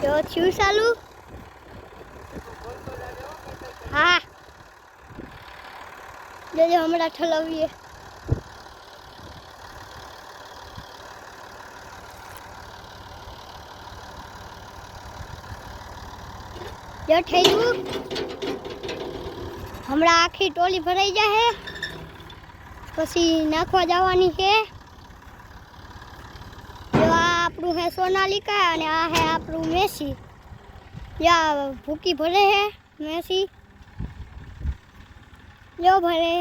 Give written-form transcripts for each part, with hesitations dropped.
જો થયું ચાલુ હા જોજો હમણાં ઠલવીએ જો થયું હમણાં આખી ટોલી ભરાઈ જાય પછી નાખવા જવાની છે જો આ આપણું હે સોનાલિકા અને આ હે આપણું મેસી યા ભૂકી ભરે હે મેસી જો ભરે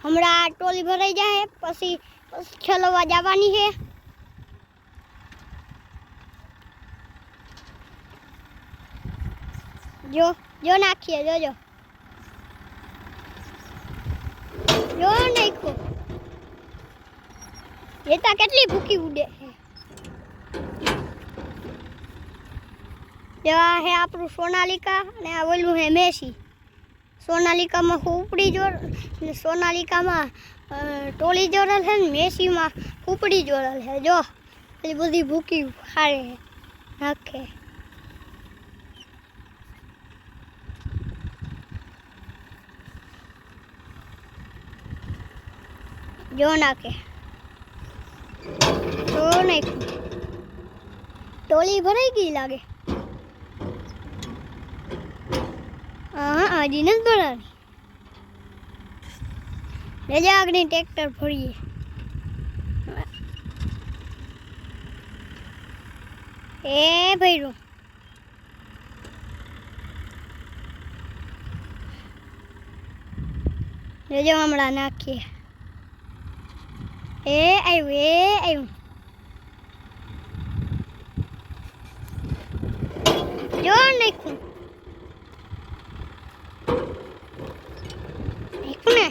હમણાં ટોલી ભરાઈ જાય પછી છલવા જવાની છે જો જો નાખીએ જોજો જો નાખો એતા કેટલી ભૂકી ઉડે જો આ હે આપણું સોનાલિકા અને આ ઓલું હે મેસી સોનાલિકામાં ઉપડી જોર સોનાલિકામાં ટોળી જોડેલ છે ને મેસીમાં ઉપડી જોડેલ છે જો એ બધી ભૂકી ખાડે નાખે જો નાખે તો નાખ્યું ટોળી ભરાઈ ગઈ લાગે હા હજી નથી ભરાવી લેજા આગળ ટ્રેક્ટર ફરીએ એ ભર્યું લેજો હમણાં નાખીએ એ આવ્યું જો નાખ્યું ને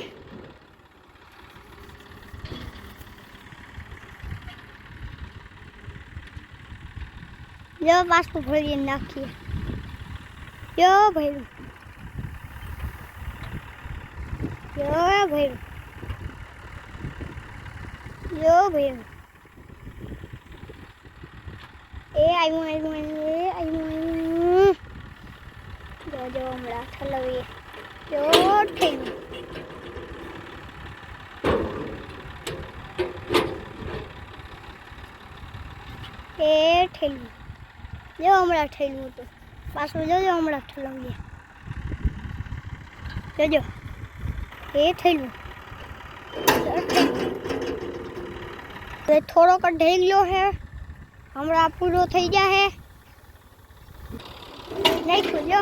જો પાછું ભરીને નાખીએ જો ભર્યું એ આવ્યું જો હમણાં ઠલવીએ જો થયું એ ઠેલું જો હમણાં ઠેલું હતું પાછું જોજો હમણાં ઠલવીએ જોજો એ ઠેલું થોડોક ઢેગલો હે હમણાં પૂરો થઈ જાય નાખ્યું જો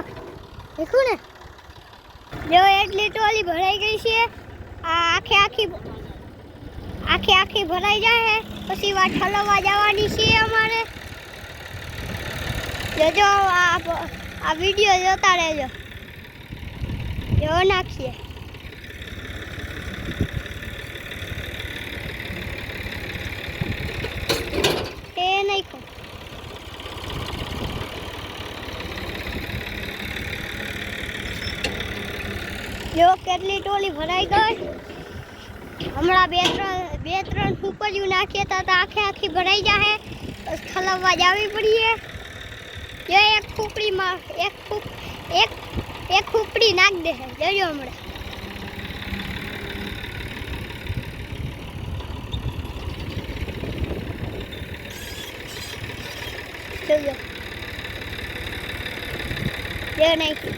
દેખું ને જો એટલી ટોલી ભરાઈ ગઈ છે આ આખી ભરાઈ જાય પછી વાત ઠલવવા જવાની છે અમારે જોજો આ વિડીયો જોતા રહેજો જો નાખીએ એ નાખ્યું જો કેટલી ટોલી ભરાઈ ગઈ હમણાં બે ત્રણ ફૂપડિયું નાખીએ તો આખી ભરાઈ જાય ઠલવવા જવી પડીએ જો એક ફૂપડીમાં એક ફૂપડી નાખ દે જોજો હમણાં જોજો જો નાખી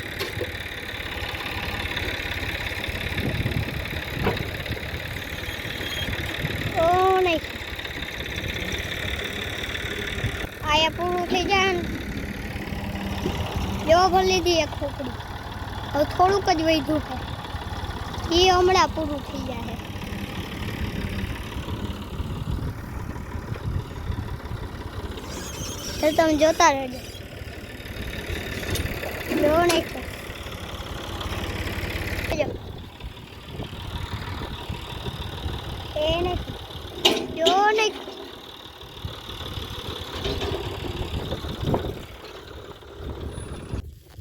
આયા પૂરું થઈ જાય ને જો ભરી લીધી એક ખોપડી હવે થોડુંક જ વધ્યું છે એ હમણાં પૂરું થઈ જાય તો તમે જોતા રહેજો જો નાખો એ નાખો જો નાખો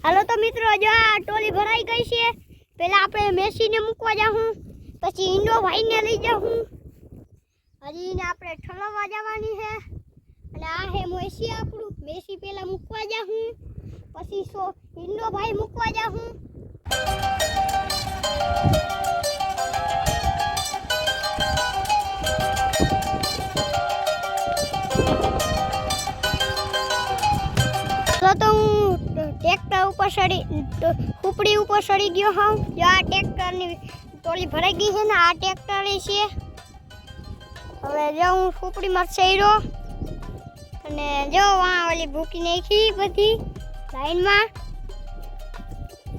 હાલો તો મિત્રો જો આ ટોલી ભરાઈ ગઈ છે પહેલા આપણે મેસીને મૂકવા જાઉં પછી ઈંડો ભાઈને લઈ જાઉં હજી આપણે ઠલવવા જવાની છે અને આ હે મેસી આપણું મેસી પહેલા મૂકવા જાઉં, પછી હિન્દોભાઈ મૂકવા જાઉં. તો હું ટ્રેક્ટર ઉપર ખુપડી ઉપર ચડી ગયો હોઉં. જો આ ટ્રેક્ટરની ટોલી ભરાઈ ગઈ છે ને, આ ટ્રેક્ટર છે. હવે જો હું ખુપડીમાં ચડ્યો અને જો વાં ઓલી ભૂકી નાખી બધી લાઈનમાં.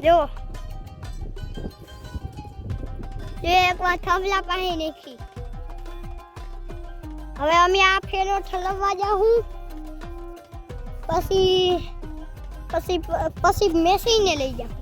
જો એક વાર થંભલા પાસે નાખી. હવે અમે આ ફેરો ઠલવવા જાઉં, પછી મેસીને લઈ જાઉં.